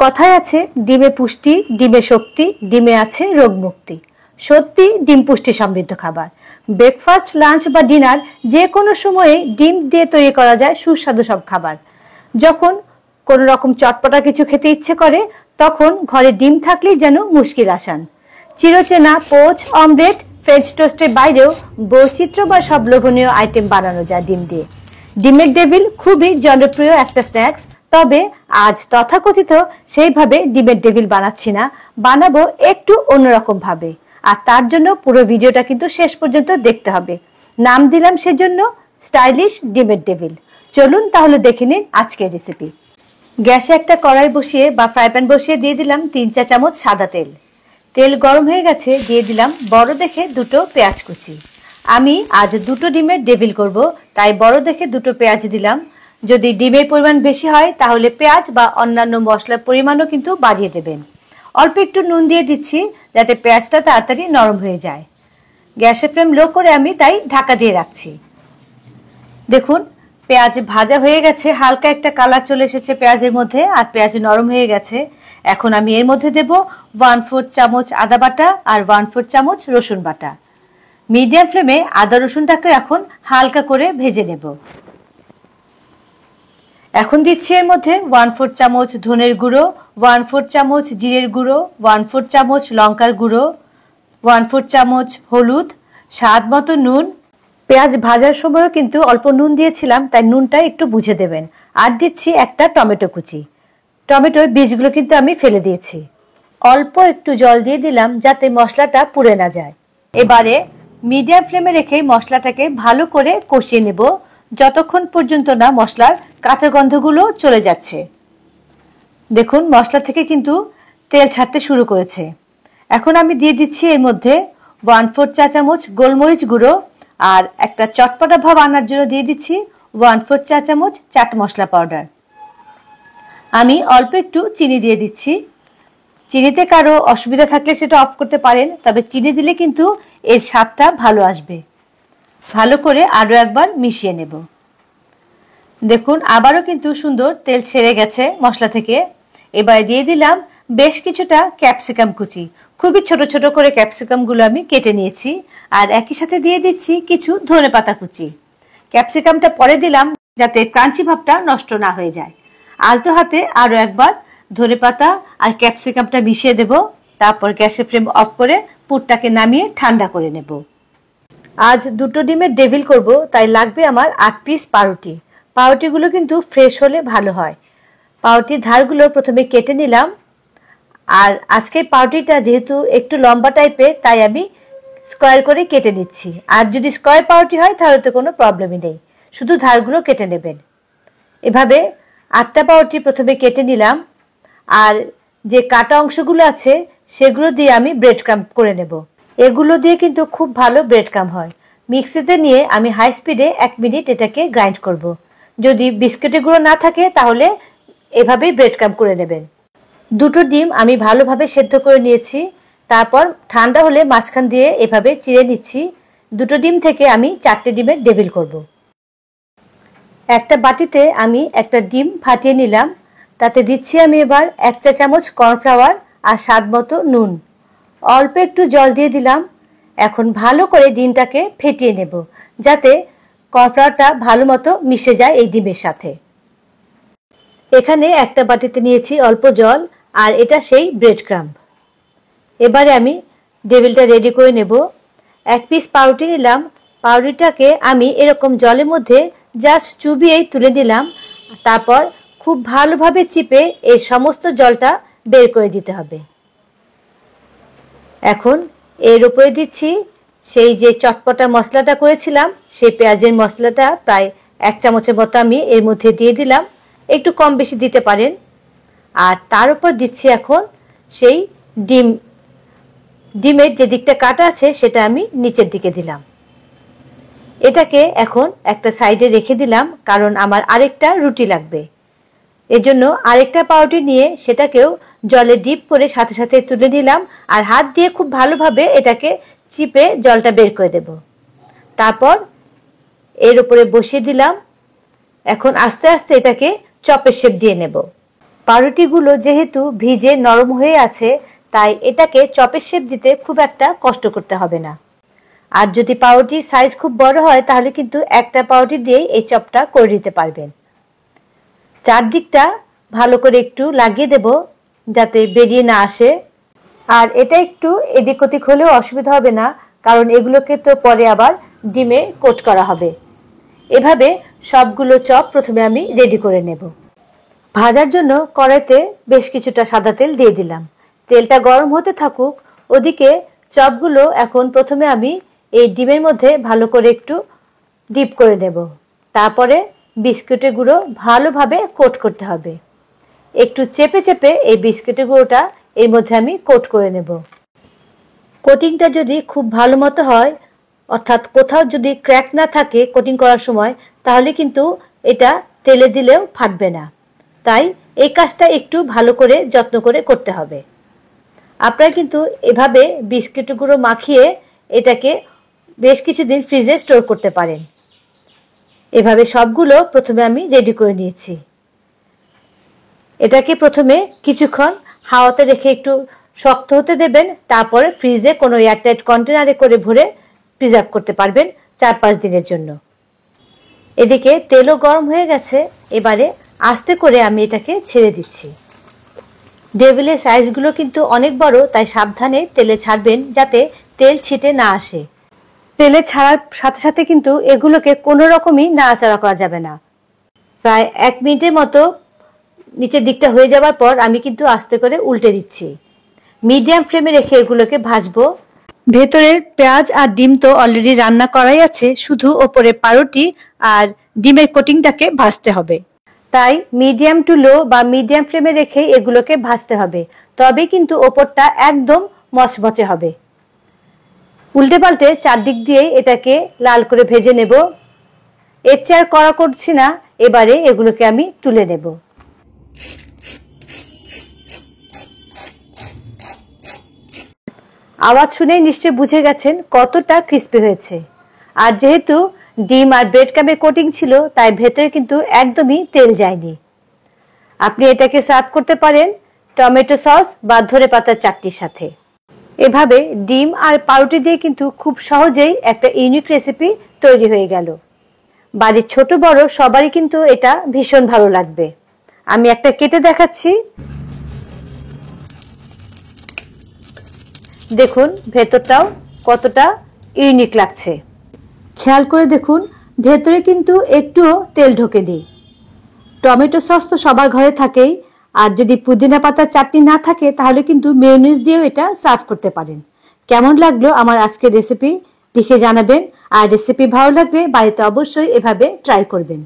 কথায় আছে ডিমে পুষ্টি, ডিমে শক্তি, ডিমে আছে রোগ মুক্তি। সত্যি ডিম পুষ্টি সমৃদ্ধ খাবার। ব্রেকফাস্ট, লাঞ্চ বা ডিনার যে কোনো সময়ে ডিম দিয়ে তৈরি করা যায় সুস্বাদু সব খাবার। যখন কোনো রকম চটপটা কিছু খেতে ইচ্ছে করে তখন ঘরে ডিম থাকলেই যেন মুশকিল আসান। চিরচেনা পোচ, অমলেট, ফ্রেঞ্চ টোস্টের বাইরেও বৈচিত্র্য বা সব লোভনীয় আইটেম বানানো যায় ডিম দিয়ে। ডিমের ডেভিল খুবই জনপ্রিয় একটা স্ন্যাক্স, তবে আজ তথাকথিত সেইভাবে ডিমের ডেভিল বানাচ্ছি না, বানাবো একটু অন্যরকম ভাবে। আর তার জন্য পুরো ভিডিওটা কিন্তু শেষ পর্যন্ত দেখতে হবে। নাম দিলাম সেজন্য স্টাইলিশ ডিমের ডেভিল। চলুন তাহলে দেখে নিন আজকের রেসিপি। গ্যাসে একটা কড়াই বসিয়ে বা ফ্রাই প্যান বসিয়ে দিয়ে দিলাম 3 চা চামচ সাদা তেল। তেল গরম হয়ে গেছে, দিয়ে দিলাম বড় দেখে দুটো পেঁয়াজ কুচি। আমি আজ দুটো ডিমের ডেভিল করব, তাই বড় দেখে দুটো পেঁয়াজ দিলাম। যদি ডিমের পরিমাণ বেশি হয় তাহলে পেঁয়াজ বা অন্যান্য মশলার পরিমাণও কিন্তু বাড়িয়ে দেবেন। অল্প একটু নুন দিয়ে দিচ্ছি যাতে পেঁয়াজটা তাড়াতাড়ি নরম হয়ে যায়। গ্যাসের ফ্লেম লো করে আমি তাই ঢাকা দিয়ে রাখছি। দেখুন পেঁয়াজ ভাজা হয়ে গেছে, হালকা একটা কালার চলে এসেছে পেঁয়াজের মধ্যে, আর পেঁয়াজ নরম হয়ে গেছে। এখন আমি এর মধ্যে দেব 1/4 চামচ আদা বাটা আর 1/4 চামচ রসুন বাটা। মিডিয়াম ফ্লেমে আদা রসুনটাকে এখন হালকা করে ভেজে নেব। এখন দিচ্ছি এর মধ্যে 1/4 চামচ ধনের গুঁড়ো, 1/4 চামচ জিরের গুঁড়ো, 1/4 চামচ লঙ্কার গুঁড়ো, 1/4 চামচ হলুদ, স্বাদ মতো নুন। পেঁয়াজ ভাজার সময়ও কিন্তু অল্প নুন দিয়েছিলাম, তাই নুনটা একটু বুঝে দেবেন। আর দিচ্ছি একটা টমেটো কুচি। টমেটোর বীজগুলো কিন্তু আমি ফেলে দিয়েছি। অল্প একটু জল দিয়ে দিলাম যাতে মশলাটা পুড়ে না যায়। এবারে মিডিয়াম ফ্লেমে রেখে মশলাটাকে ভালো করে কষিয়ে নেব যতক্ষণ পর্যন্ত না মশলার কাঁচা গন্ধগুলো চলে যাচ্ছে। দেখুন মশলা থেকে কিন্তু তেল ছাড়তে শুরু করেছে। এখন আমি দিয়ে দিচ্ছি এর মধ্যে 1/4 চা চামচ গোলমরিচ গুঁড়ো, আর একটা চটপটা ভাব আনার জন্য দিয়ে দিচ্ছি 1/4 চা চামচ চাট মশলা পাউডার। আমি অল্প একটু চিনি দিয়ে দিচ্ছি। চিনিতে কারো অসুবিধা থাকলে সেটা অফ করতে পারেন, তবে চিনি দিলে কিন্তু এর স্বাদটা ভালো আসবে। ভালো করে আরো একবার মিশিয়ে নেব। দেখুন আবারও কিন্তু সুন্দর তেল ছেড়ে গেছে মশলা থেকে। এবার দিয়ে দিলাম বেশ কিছুটা ক্যাপসিকাম কুচি। খুবই ছোট ছোট করে ক্যাপসিকামগুলো আমি কেটে নিয়েছি, আর একই সাথে দিয়ে দিচ্ছি কিছু ধনেপাতা কুচি। ক্যাপসিকামটা পরে দিলাম যাতে ক্রাঞ্চি ভাবটা নষ্ট না হয়ে যায়। আলতো হাতে আরো একবার ধনেপাতা আর ক্যাপসিকামটা মিশিয়ে দেব। তারপর গ্যাসের ফ্লেম অফ করে পুরটাকে নামিয়ে ঠান্ডা করে নেব। আজ দুটো ডিমের ডেভিল করব, তাই লাগবে আমার 8 পিস পাউরুটি। পাউরুটিগুলো কিন্তু ফ্রেশ হলে ভালো হয়। পাউরুটির ধারগুলো প্রথমে কেটে নিলাম, আর আজকে পাউরুটিটা যেহেতু একটু লম্বা টাইপের তাই আমি স্কোয়ার করে কেটে নিচ্ছি। আর যদি স্কোয়ার পাউরুটি হয় তাহলে তো কোনো প্রবলেমই নেই, শুধু ধারগুলো কেটে নেবেন। এভাবে 8টা পাউরুটি প্রথমে কেটে নিলাম, আর যে কাটা অংশগুলো আছে সেগুলো দিয়ে আমি ব্রেড ক্রাম্ব করে নেব। এগুলো দিয়ে কিন্তু খুব ভালো ব্রেড ক্রাম্ব হয়। মিক্সিতে নিয়ে আমি হাই স্পিডে 1 মিনিট এটাকে গ্রাইন্ড করব। যদি বিস্কুটের গুঁড়ো না থাকে তাহলে এভাবেই ব্রেড ক্রাম্ব করে নেবেন। দুটো ডিম আমি ভালোভাবে সেদ্ধ করে নিয়েছি। তারপর ঠান্ডা হলে মাঝখান দিয়ে এভাবে চিড়ে নিচ্ছি। দুটো ডিম থেকে আমি 4টে ডিমের ডেভিল করব। একটা বাটিতে আমি একটা ডিম ফাটিয়ে নিলাম। তাতে দিচ্ছি আমি এবার 1 চা চামচ কর্নফ্লাওয়ার আর স্বাদ মতো নুন। অল্প একটু জল দিয়ে দিলাম। এখন ভালো করে ডিমটাকে ফেটিয়ে নেব যাতে কর্নফ্লাওয়ারটা ভালো মতো মিশে যায় এই ডিমের সাথে। এখানে একটা বাটিতে নিয়েছি অল্প জল, আর এটা সেই ব্রেড ক্রাম্ব। এবারে আমি ডেভিলটা রেডি করে নেব। 1 পিস পাউরুটি নিলাম। পাউরুটিটাকে আমি এরকম জলের মধ্যে জাস্ট চুবিয়েই তুলে নিলাম। তারপর খুব ভালোভাবে চিপে এই সমস্ত জলটা বের করে দিতে হবে। এখন এর উপরে দিচ্ছি সেই যে চটপটা মশলাটা করেছিলাম, সেই পেঁয়াজের মশলাটা প্রায় 1 চামচের মতো আমি এর মধ্যে দিয়ে দিলাম। একটু কম বেশি দিতে পারেন। আর তার উপর দিচ্ছি এখন সেই ডিমের যে দিকটা কাটা আছে সেটা আমি নিচের দিকে দিলাম। এটাকে এখন একটা সাইডে রেখে দিলাম, কারণ আমার আরেকটা রুটি লাগবে। এজন্য আরেকটা পাউরুটি নিয়ে সেটাকেও জলে ডিপ করে সাথে সাথে তুলে নিলাম, আর হাত দিয়ে খুব ভালোভাবে এটাকে চিপে জলটা বের করে দেব। তারপর এর উপরে বসিয়ে দিলাম। এখন আস্তে আস্তে এটাকে চপের শেপ দিয়ে নেব। পাউরুটিগুলো যেহেতু ভিজে নরম হয়ে আছে, তাই এটাকে চপের শেপ দিতে খুব একটা কষ্ট করতে হবে না। আর যদি পাউরুটির সাইজ খুব বড় হয় তাহলে কিন্তু একটা পাউরুটি দিয়েই এই চপটা করে নিতে পারবেন। চারদিকটা ভালো করে একটু লাগিয়ে দেব যাতে বেরিয়ে না আসে। আর এটা একটু এদিক ওদিক হলেও অসুবিধা হবে না, কারণ এগুলোকে তো পরে আবার ডিমে কোট করা হবে। এভাবে সবগুলো চপ প্রথমে আমি রেডি করে নেব। ভাজার জন্য কড়াইতে বেশ কিছুটা সাদা তেল দিয়ে দিলাম। তেলটা গরম হতে থাকুক, ওদিকে চপগুলো এখন প্রথমে আমি এই ডিমের মধ্যে ভালো করে একটু ডিপ করে নেব। তারপরে বিস্কুটের গুঁড়ো ভালোভাবে কোট করতে হবে। একটু চেপে চেপে এই বিস্কুটের গুঁড়োটা এর মধ্যে আমি কোট করে নেব। কোটিংটা যদি খুব ভালো মতো হয়, অর্থাৎ কোথাও যদি ক্র্যাক না থাকে কোটিং করার সময়, তাহলে কিন্তু এটা তেলে দিলেও ফাটবে না। তাই এই কাজটা একটু ভালো করে যত্ন করে করতে হবে। আপনারা কিন্তু এভাবে বিস্কুট গুঁড়ো মাখিয়ে এটাকে বেশ কিছুদিন ফ্রিজে স্টোর করতে পারেন। এভাবে সবগুলো প্রথমে আমি রেডি করে নিয়েছি। এটাকে প্রথমে কিছুক্ষণ হাওয়াতে রেখে একটু শক্ত হতে দেবেন, তারপরে ফ্রিজে কোনো এয়ারটাইট কন্টেনারে করে ভরে প্রিজার্ভ করতে পারবেন 4-5 দিনের জন্য। এদিকে তেলও গরম হয়ে গেছে, এবারে আস্তে করে আমি এটাকে ছেড়ে দিচ্ছি। ডেভিলের সাইজগুলো কিন্তু অনেক বড়, তাই সাবধানে তেলে ছাড়বেন যাতে তেল ছিটে না আসে। তেলে ছাড়ার সাথে সাথে কিন্তু এগুলোকে কোনো রকমই নাড়াচাড়া করা যাবে না। প্রায় 1 মিনিটের মতো নিচের দিকটা হয়ে যাওয়ার পর আমি কিন্তু আস্তে করে উল্টে দিচ্ছি। মিডিয়াম ফ্লেমে রেখে এগুলোকে ভাজবো। ভেতরের পেঁয়াজ আর ডিম তো অলরেডি রান্না করাই আছে, শুধু ওপরে পাউরুটি আর ডিমের কোটিংটাকে ভাজতে হবে। তাই মিডিয়াম টু লো বা মিডিয়াম ফ্লেমে রেখে এগুলোকে ভাজতে হবে, তবে কিন্তু ওপরটা একদম মচমচে হবে। উল্টে পাল্টে চারদিক দিয়ে এটাকে লাল করে ভেজে নেব। এর চেয়ে আর কড়া করছি না, এবারে এগুলোকে আমি তুলে নেব। আওয়াজ শুনেই নিশ্চয়ই বুঝে গেছেন কতটা ক্রিস্পি হয়েছে। আর যেহেতু ডিম আর ব্রেড ক্রাম্বের কোটিং ছিল, তাই ভেতরে কিন্তু একদমই তেল যায়নি। আপনি এটাকে সার্ভ করতে পারেন টমেটো সস বা ধনেপাতার চাটনির সাথে। এভাবে ডিম আর পাউরুটি দিয়ে কিন্তু খুব সহজেই একটা ইউনিক রেসিপি তৈরি হয়ে গেল। বাড়ির ছোট বড় সবারই কিন্তু এটা ভীষণ ভালো লাগবে। আমি একটা কেটে দেখাচ্ছি। দেখুন ভেতরটাও কতটা ইউনিক লাগছে। খেয়াল করে দেখুন ভেতরে কিন্তু একটুও তেল ঢোকেনি। টমেটো সস তো সবার ঘরে থাকেই, আর যদি পুদিনা পাতার চাটনি না থাকে তাহলে কিন্তু মেয়োনিজ দিয়েও এটা সার্ভ করতে পারেন। কেমন লাগলো আমার আজকের রেসিপি লিখে জানাবেন, আর রেসিপি ভালো লাগলে বাড়িতে অবশ্যই এভাবে ট্রাই করবেন।